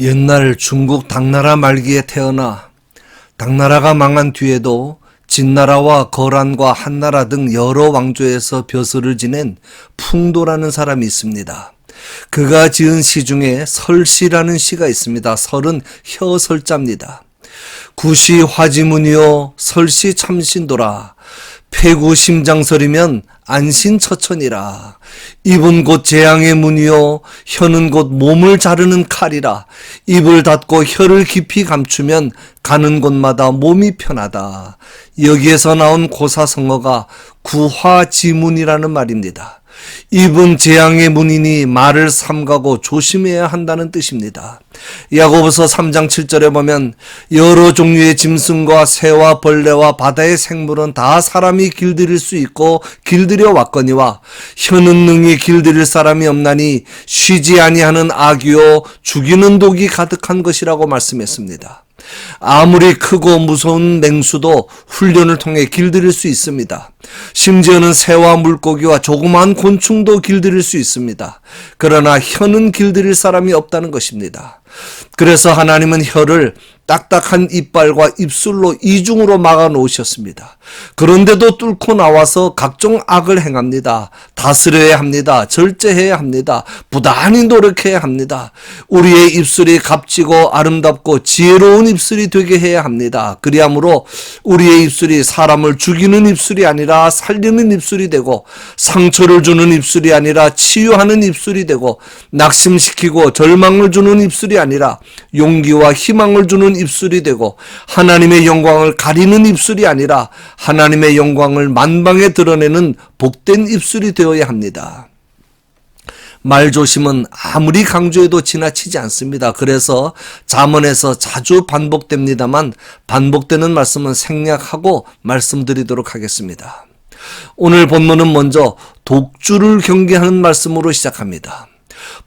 옛날 중국 당나라 말기에 태어나 당나라가 망한 뒤에도 진나라와 거란과 한나라 등 여러 왕조에서 벼슬을 지낸 풍도라는 사람이 있습니다. 그가 지은 시 중에 설시라는 시가 있습니다. 설은 혀설자입니다. 구시 화지문이요 설시 참신도라 폐구심장설이면 안신처천이라. 입은 곧 재앙의 문이요 혀는 곧 몸을 자르는 칼이라. 입을 닫고 혀를 깊이 감추면 가는 곳마다 몸이 편하다. 여기에서 나온 고사성어가 구화지문이라는 말입니다. 입은 재앙의 문이니 말을 삼가고 조심해야 한다는 뜻입니다. 야고보서 3장 7절에 보면 여러 종류의 짐승과 새와 벌레와 바다의 생물은 다 사람이 길들일 수 있고 길들여 왔거니와 혀는 능히 길들일 사람이 없나니 쉬지 아니하는 악이요 죽이는 독이 가득한 것이라고 말씀했습니다. 아무리 크고 무서운 맹수도 훈련을 통해 길들일 수 있습니다. 심지어는 새와 물고기와 조그마한 곤충도 길들일 수 있습니다. 그러나 혀는 길들일 사람이 없다는 것입니다. 그래서 하나님은 혀를 딱딱한 이빨과 입술로 이중으로 막아 놓으셨습니다. 그런데도 뚫고 나와서 각종 악을 행합니다. 다스려야 합니다. 절제해야 합니다. 부단히 노력해야 합니다. 우리의 입술이 값지고 아름답고 지혜로운 입술이 되게 해야 합니다. 그리하므로 우리의 입술이 사람을 죽이는 입술이 아니라 살리는 입술이 되고 상처를 주는 입술이 아니라 치유하는 입술이 되고 낙심시키고 절망을 주는 입술이 아니라 용기와 희망을 주는 입술이 되고 하나님의 영광을 가리는 입술이 아니라 하나님의 영광을 만방에 드러내는 복된 입술이 되어야 합니다. 말조심은 아무리 강조해도 지나치지 않습니다. 그래서 잠언에서 자주 반복됩니다만 반복되는 말씀은 생략하고 말씀드리도록 하겠습니다. 오늘 본문은 먼저 독주를 경계하는 말씀으로 시작합니다.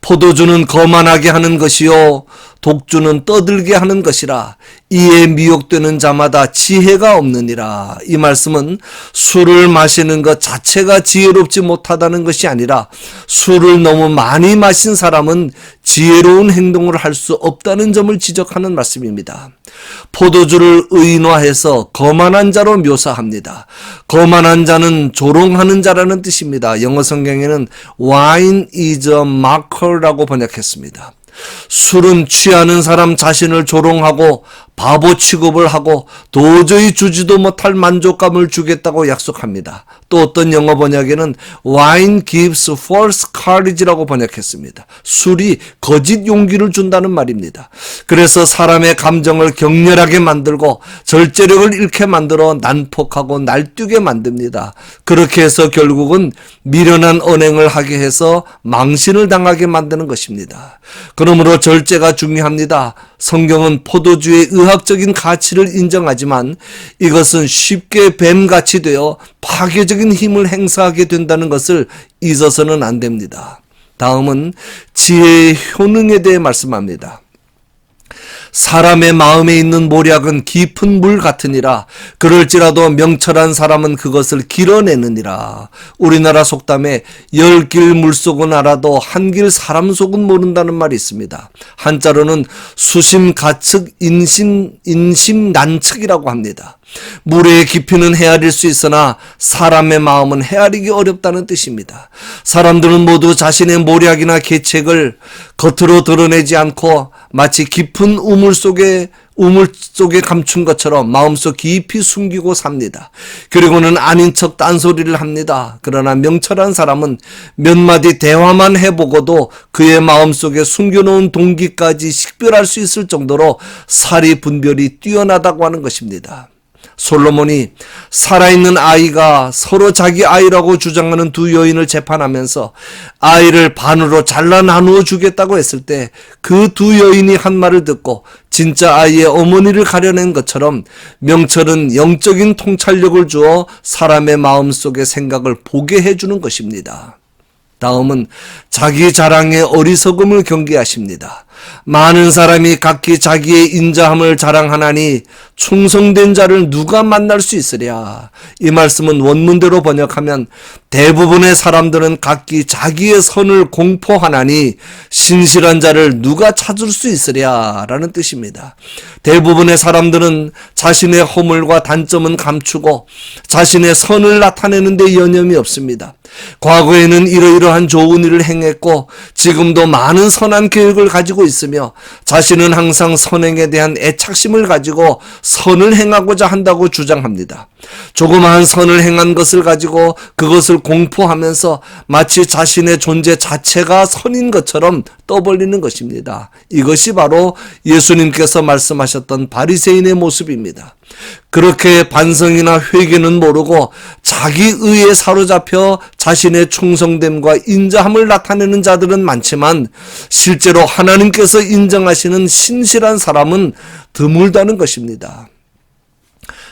포도주는 거만하게 하는 것이요 독주는 떠들게 하는 것이라. 이에 미혹되는 자마다 지혜가 없느니라. 이 말씀은 술을 마시는 것 자체가 지혜롭지 못하다는 것이 아니라 술을 너무 많이 마신 사람은 지혜로운 행동을 할 수 없다는 점을 지적하는 말씀입니다. 포도주를 의인화해서 거만한 자로 묘사합니다. 거만한 자는 조롱하는 자라는 뜻입니다. 영어 성경에는 wine is a mocker라고 번역했습니다. 술은 취하는 사람 자신을 조롱하고 바보 취급을 하고 도저히 주지도 못할 만족감을 주겠다고 약속합니다. 또 어떤 영어 번역에는 wine gives false courage라고 번역했습니다. 술이 거짓 용기를 준다는 말입니다. 그래서 사람의 감정을 격렬하게 만들고 절제력을 잃게 만들어 난폭하고 날뛰게 만듭니다. 그렇게 해서 결국은 미련한 언행을 하게 해서 망신을 당하게 만드는 것입니다. 그러므로 절제가 중요합니다. 성경은 포도주의 의학적인 가치를 인정하지만 이것은 쉽게 뱀같이 되어 파괴적인 힘을 행사하게 된다는 것을 잊어서는 안 됩니다. 다음은 지혜의 효능에 대해 말씀합니다. 사람의 마음에 있는 모략은 깊은 물 같으니라. 그럴지라도 명철한 사람은 그것을 길어내느니라. 우리나라 속담에 10길 물속은 알아도 한 길 사람 속은 모른다는 말이 있습니다. 한자로는 수심가측 인심난측이라고 합니다. 물의 깊이는 헤아릴 수 있으나 사람의 마음은 헤아리기 어렵다는 뜻입니다. 사람들은 모두 자신의 모략이나 계책을 겉으로 드러내지 않고 마치 깊은 우물 속에 감춘 것처럼 마음속 깊이 숨기고 삽니다. 그리고는 아닌 척 딴소리를 합니다. 그러나 명철한 사람은 몇 마디 대화만 해보고도 그의 마음속에 숨겨놓은 동기까지 식별할 수 있을 정도로 사리 분별이 뛰어나다고 하는 것입니다. 솔로몬이 살아있는 아이가 서로 자기 아이라고 주장하는 두 여인을 재판하면서 아이를 반으로 잘라 나누어 주겠다고 했을 때 그 두 여인이 한 말을 듣고 진짜 아이의 어머니를 가려낸 것처럼 명철은 영적인 통찰력을 주어 사람의 마음속의 생각을 보게 해주는 것입니다. 다음은 자기 자랑의 어리석음을 경계하십니다. 많은 사람이 각기 자기의 인자함을 자랑하나니 충성된 자를 누가 만날 수 있으랴. 이 말씀은 원문대로 번역하면 대부분의 사람들은 각기 자기의 선을 공포하나니 신실한 자를 누가 찾을 수 있으랴 라는 뜻입니다. 대부분의 사람들은 자신의 허물과 단점은 감추고 자신의 선을 나타내는 데 여념이 없습니다. 과거에는 이러이러한 좋은 일을 행했고 지금도 많은 선한 계획을 가지고 있으며 자신은 항상 선행에 대한 애착심을 가지고 선을 행하고자 한다고 주장합니다. 조그마한 선을 행한 것을 가지고 그것을 공포하면서 마치 자신의 존재 자체가 선인 것처럼 떠벌리는 것입니다. 이것이 바로 예수님께서 말씀하셨던 바리새인의 모습입니다. 그렇게 반성이나 회개는 모르고 자기 의에 사로잡혀 자신의 충성됨과 인자함을 나타내는 자들은 많지만 실제로 하나님께서 인정하시는 신실한 사람은 드물다는 것입니다.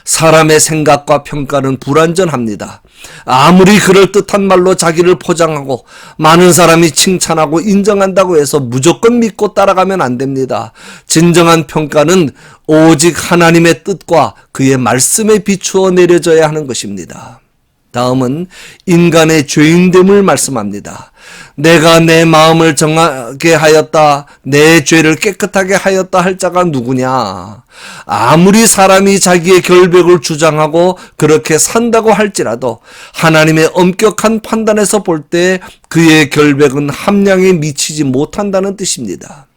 사람의 생각과 평가는 불완전합니다. 아무리 그럴듯한 말로 자기를 포장하고 많은 사람이 칭찬하고 인정한다고 해서 무조건 믿고 따라가면 안 됩니다. 진정한 평가는 오직 하나님의 뜻과 그의 말씀에 비추어 내려져야 하는 것입니다. 다음은 인간의 죄인됨을 말씀합니다. 내가 내 마음을 정하게 하였다, 내 죄를 깨끗하게 하였다 할 자가 누구냐? 아무리 사람이 자기의 결백을 주장하고 그렇게 산다고 할지라도 하나님의 엄격한 판단에서 볼 때 그의 결백은 함량에 미치지 못한다는 뜻입니다.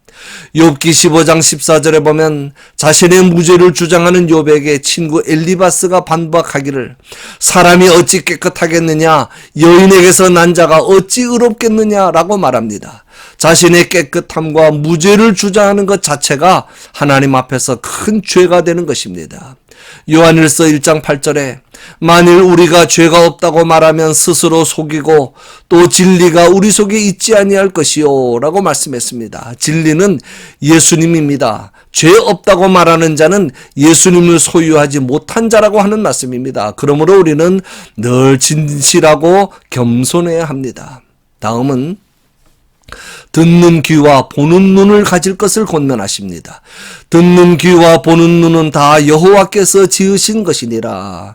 욥기 15장 14절에 보면 자신의 무죄를 주장하는 욥에게 친구 엘리바스가 반박하기를 사람이 어찌 깨끗하겠느냐, 여인에게서 난 자가 어찌 의롭겠느냐라고 말합니다. 자신의 깨끗함과 무죄를 주장하는 것 자체가 하나님 앞에서 큰 죄가 되는 것입니다. 요한일서 1장 8절에 만일 우리가 죄가 없다고 말하면 스스로 속이고 또 진리가 우리 속에 있지 아니할 것이요 라고 말씀했습니다. 진리는 예수님입니다. 죄 없다고 말하는 자는 예수님을 소유하지 못한 자라고 하는 말씀입니다. 그러므로 우리는 늘 진실하고 겸손해야 합니다. 다음은 듣는 귀와 보는 눈을 가질 것을 권면하십니다. 듣는 귀와 보는 눈은 다 여호와께서 지으신 것이니라.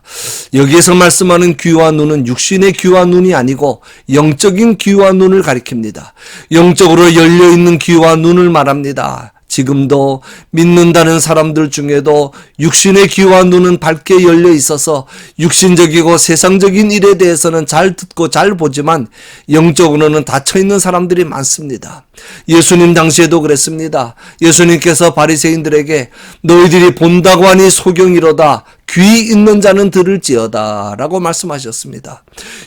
여기에서 말씀하는 귀와 눈은 육신의 귀와 눈이 아니고 영적인 귀와 눈을 가리킵니다. 영적으로 열려있는 귀와 눈을 말합니다. 지금도 믿는다는 사람들 중에도 육신의 귀와 눈은 밝게 열려 있어서 육신적이고 세상적인 일에 대해서는 잘 듣고 잘 보지만 영적으로는 닫혀 있는 사람들이 많습니다. 예수님 당시에도 그랬습니다. 예수님께서 바리새인들에게 너희들이 본다고 하니 소경이로다, 귀 있는 자는 들을지어다 라고 말씀하셨습니다.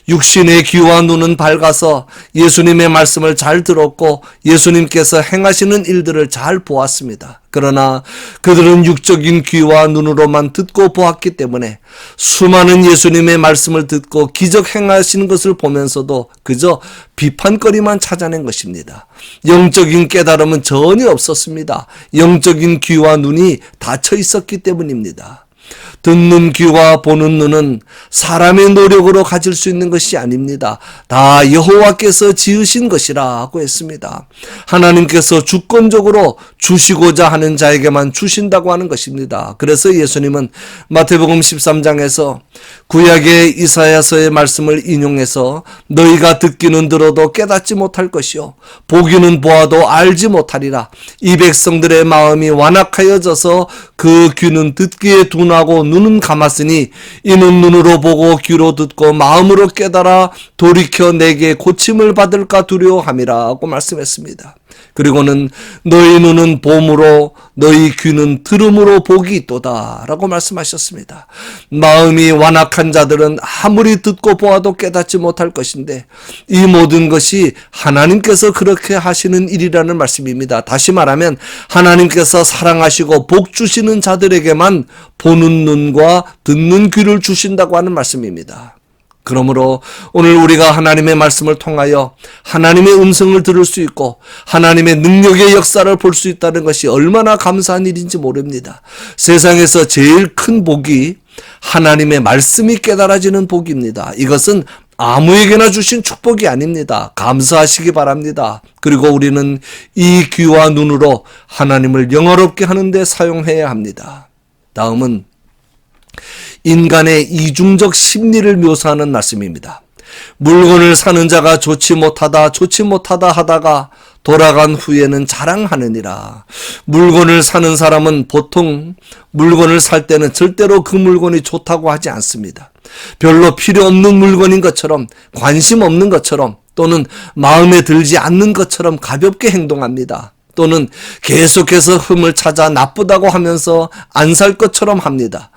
육신의 귀와 눈은 밝아서 예수님의 말씀을 잘 들었고 예수님께서 행하시는 일들을 잘 보았습니다. 그러나 그들은 육적인 귀와 눈으로만 듣고 보았기 때문에 수많은 예수님의 말씀을 듣고 기적 행하시는 것을 보면서도 그저 비판거리만 찾아낸 것입니다. 영적인 깨달음은 전혀 없었습니다. 영적인 귀와 눈이 닫혀 있었기 때문입니다. 듣는 귀와 보는 눈은 사람의 노력으로 가질 수 있는 것이 아닙니다. 다 여호와께서 지으신 것이라고 했습니다. 하나님께서 주권적으로 주시고자 하는 자에게만 주신다고 하는 것입니다. 그래서 예수님은 마태복음 13장에서 구약의 이사야서의 말씀을 인용해서 너희가 듣기는 들어도 깨닫지 못할 것이요 보기는 보아도 알지 못하리라. 이 백성들의 마음이 완악하여져서 그 귀는 듣기에 둔하고 눈은 감았으니 이는 눈으로 보고 귀로 듣고 마음으로 깨달아 돌이켜 내게 고침을 받을까 두려워함이라고 말씀했습니다. 그리고는 너희 눈은 봄으로 너희 귀는 들음으로 복이 있도다 라고 말씀하셨습니다. 마음이 완악한 자들은 아무리 듣고 보아도 깨닫지 못할 것인데 이 모든 것이 하나님께서 그렇게 하시는 일이라는 말씀입니다. 다시 말하면 하나님께서 사랑하시고 복 주시는 자들에게만 보는 눈과 듣는 귀를 주신다고 하는 말씀입니다. 그러므로 오늘 우리가 하나님의 말씀을 통하여 하나님의 음성을 들을 수 있고 하나님의 능력의 역사를 볼 수 있다는 것이 얼마나 감사한 일인지 모릅니다. 세상에서 제일 큰 복이 하나님의 말씀이 깨달아지는 복입니다. 이것은 아무에게나 주신 축복이 아닙니다. 감사하시기 바랍니다. 그리고 우리는 이 귀와 눈으로 하나님을 영화롭게 하는 데 사용해야 합니다. 다음은 인간의 이중적 심리를 묘사하는 말씀입니다. 물건을 사는 자가 좋지 못하다 하다가 돌아간 후에는 자랑하느니라. 물건을 사는 사람은 보통 물건을 살 때는 절대로 그 물건이 좋다고 하지 않습니다. 별로 필요 없는 물건인 것처럼, 관심 없는 것처럼, 또는 마음에 들지 않는 것처럼 가볍게 행동합니다. 또는 계속해서 흠을 찾아 나쁘다고 하면서 안 살 것처럼 합니다.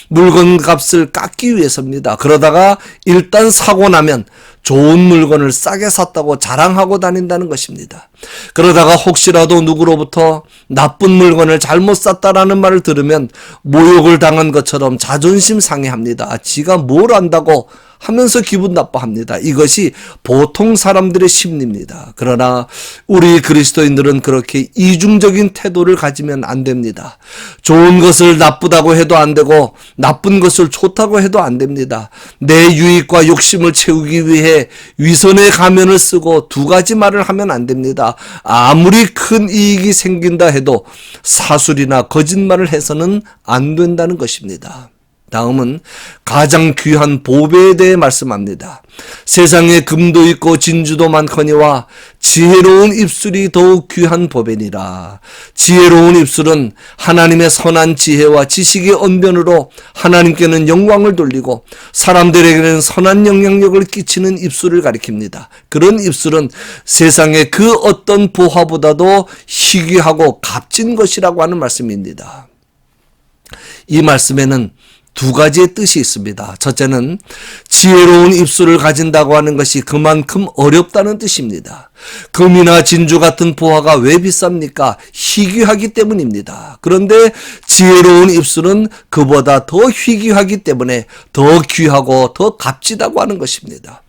물건 값을 깎기 위해서입니다. 그러다가 일단 사고 나면 좋은 물건을 싸게 샀다고 자랑하고 다닌다는 것입니다. 그러다가 혹시라도 누구로부터 나쁜 물건을 잘못 샀다라는 말을 들으면 모욕을 당한 것처럼 자존심 상해합니다. 지가 뭘 안다고 하면서 기분 나빠합니다. 이것이 보통 사람들의 심리입니다. 그러나 우리 그리스도인들은 그렇게 이중적인 태도를 가지면 안 됩니다. 좋은 것을 나쁘다고 해도 안 되고 나쁜 것을 좋다고 해도 안 됩니다. 내 유익과 욕심을 채우기 위해 위선의 가면을 쓰고 두 가지 말을 하면 안 됩니다. 아무리 큰 이익이 생긴다 해도 사술이나 거짓말을 해서는 안 된다는 것입니다. 다음은 가장 귀한 보배에 대해 말씀합니다. 세상에 금도 있고 진주도 많거니와 지혜로운 입술이 더욱 귀한 보배니라. 지혜로운 입술은 하나님의 선한 지혜와 지식의 언변으로 하나님께는 영광을 돌리고 사람들에게는 선한 영향력을 끼치는 입술을 가리킵니다. 그런 입술은 세상의 그 어떤 보화보다도 희귀하고 값진 것이라고 하는 말씀입니다. 이 말씀에는 두 가지의 뜻이 있습니다. 첫째는 지혜로운 입술을 가진다고 하는 것이 그만큼 어렵다는 뜻입니다. 금이나 진주 같은 보화가 왜 비쌉니까? 희귀하기 때문입니다. 그런데 지혜로운 입술은 그보다 더 희귀하기 때문에 더 귀하고 더 값지다고 하는 것입니다.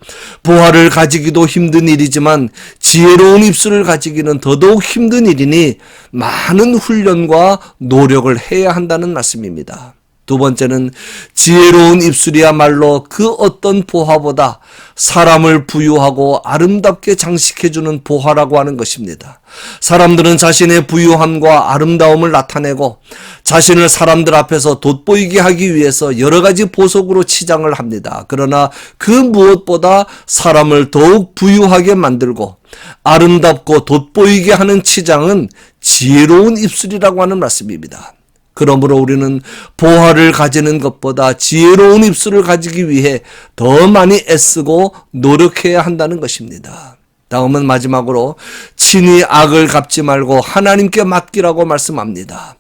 보화를 가지기도 힘든 일이지만 지혜로운 입술을 가지기는 더더욱 힘든 일이니 많은 훈련과 노력을 해야 한다는 말씀입니다. 두 번째는 지혜로운 입술이야말로 그 어떤 보화보다 사람을 부유하고 아름답게 장식해주는 보화라고 하는 것입니다. 사람들은 자신의 부유함과 아름다움을 나타내고 자신을 사람들 앞에서 돋보이게 하기 위해서 여러 가지 보석으로 치장을 합니다. 그러나 그 무엇보다 사람을 더욱 부유하게 만들고 아름답고 돋보이게 하는 치장은 지혜로운 입술이라고 하는 말씀입니다. 그러므로 우리는 보화를 가지는 것보다 지혜로운 입술을 가지기 위해 더 많이 애쓰고 노력해야 한다는 것입니다. 다음은 마지막으로 친히 악을 갚지 말고 하나님께 맡기라고 말씀합니다.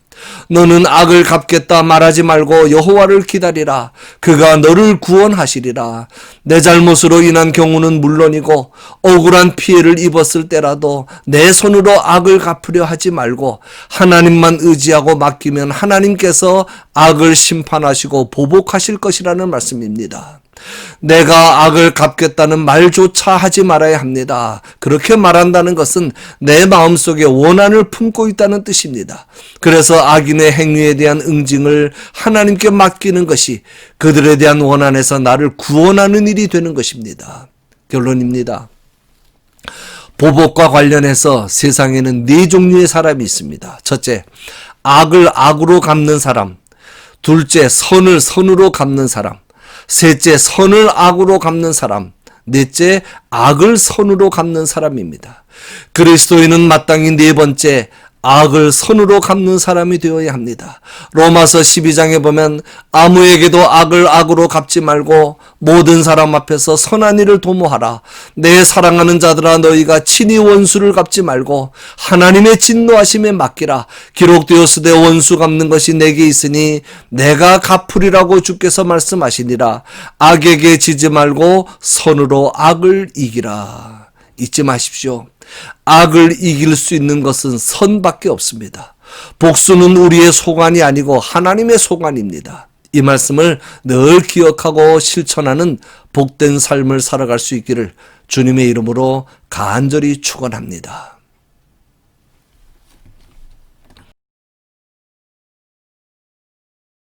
너는 악을 갚겠다 말하지 말고 여호와를 기다리라. 그가 너를 구원하시리라. 내 잘못으로 인한 경우는 물론이고 억울한 피해를 입었을 때라도 내 손으로 악을 갚으려 하지 말고 하나님만 의지하고 맡기면 하나님께서 악을 심판하시고 보복하실 것이라는 말씀입니다. 내가 악을 갚겠다는 말조차 하지 말아야 합니다. 그렇게 말한다는 것은 내 마음속에 원한을 품고 있다는 뜻입니다. 그래서 악인의 행위에 대한 응징을 하나님께 맡기는 것이 그들에 대한 원한에서 나를 구원하는 일이 되는 것입니다. 결론입니다. 보복과 관련해서 세상에는 네 종류의 사람이 있습니다. 첫째, 악을 악으로 갚는 사람. 둘째, 선을 선으로 갚는 사람. 셋째, 선을 악으로 갚는 사람. 넷째, 악을 선으로 갚는 사람입니다. 그리스도인은 마땅히 네 번째, 악을 선으로 갚는 사람이 되어야 합니다. 로마서 12장에 보면 아무에게도 악을 악으로 갚지 말고 모든 사람 앞에서 선한 일을 도모하라. 내 사랑하는 자들아 너희가 친히 원수를 갚지 말고 하나님의 진노하심에 맡기라. 기록되었으되 원수 갚는 것이 내게 있으니 내가 갚으리라고 주께서 말씀하시니라. 악에게 지지 말고 선으로 악을 이기라. 잊지 마십시오. 악을 이길 수 있는 것은 선밖에 없습니다. 복수는 우리의 소관이 아니고 하나님의 소관입니다. 이 말씀을 늘 기억하고 실천하는 복된 삶을 살아갈 수 있기를 주님의 이름으로 간절히 축원합니다.